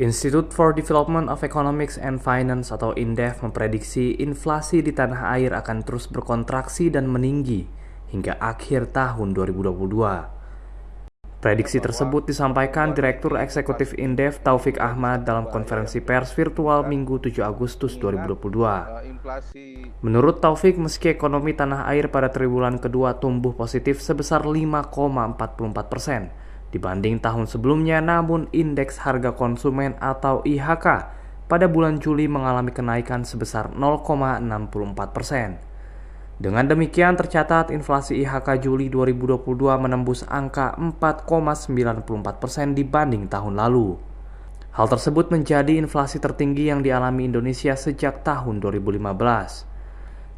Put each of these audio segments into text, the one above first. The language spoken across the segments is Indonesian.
Institute for Development of Economics and Finance atau INDEF memprediksi inflasi di tanah air akan terus berkontraksi dan meninggi hingga akhir tahun 2022. Prediksi tersebut disampaikan Direktur Eksekutif INDEF Taufik Ahmad dalam konferensi pers virtual Minggu 7 Agustus 2022. Menurut Taufik, meski ekonomi tanah air pada triwulan kedua tumbuh positif sebesar 5,44% dibanding tahun sebelumnya, namun indeks harga konsumen atau IHK pada bulan Juli mengalami kenaikan sebesar 0,64%. Dengan demikian, tercatat inflasi IHK Juli 2022 menembus angka 4,94% dibanding tahun lalu. Hal tersebut menjadi inflasi tertinggi yang dialami Indonesia sejak tahun 2015.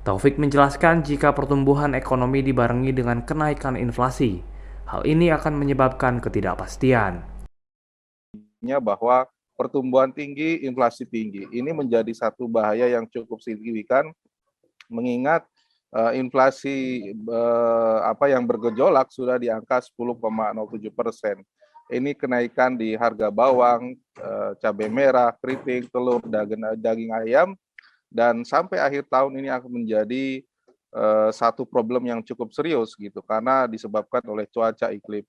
Taufik menjelaskan jika pertumbuhan ekonomi dibarengi dengan kenaikan inflasi, hal ini akan menyebabkan ketidakpastian. Bahwa pertumbuhan tinggi, inflasi tinggi, ini menjadi satu bahaya yang cukup signifikan, mengingat inflasi yang bergejolak sudah di angka 10,07%. Ini kenaikan di harga bawang, cabai merah, keripik, telur, daging ayam, dan sampai akhir tahun ini akan menjadi satu problem yang cukup serius gitu, karena disebabkan oleh cuaca iklim.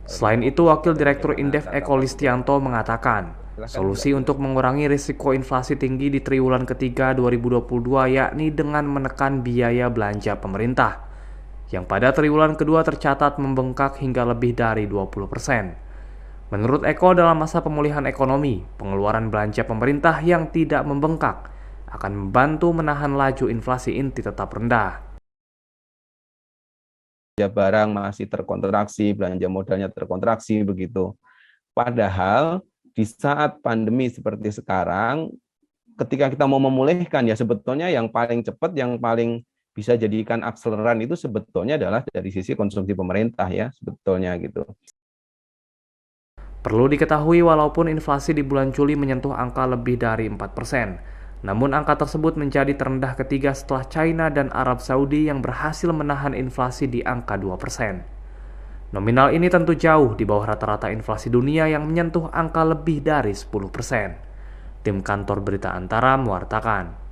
Selain itu, Wakil Direktur INDEF Eko Listianto mengatakan, solusi untuk mengurangi risiko inflasi tinggi di triwulan ketiga 2022 yakni dengan menekan biaya belanja pemerintah, yang pada triwulan kedua tercatat membengkak hingga lebih dari 20%. Menurut Eko, dalam masa pemulihan ekonomi, pengeluaran belanja pemerintah yang tidak membengkak akan membantu menahan laju inflasi inti tetap rendah. Barang masih terkontraksi, belanja modalnya terkontraksi begitu. Padahal di saat pandemi seperti sekarang, ketika kita mau memulihkan, ya sebetulnya yang paling cepat, yang paling bisa jadikan akseleran itu sebetulnya adalah dari sisi konsumsi pemerintah ya, sebetulnya gitu. Perlu diketahui, walaupun inflasi di bulan Juli menyentuh angka lebih dari 4%, namun angka tersebut menjadi terendah ketiga setelah China dan Arab Saudi yang berhasil menahan inflasi di angka 2%. Nominal ini tentu jauh di bawah rata-rata inflasi dunia yang menyentuh angka lebih dari 10%. Tim Kantor Berita Antara mewartakan.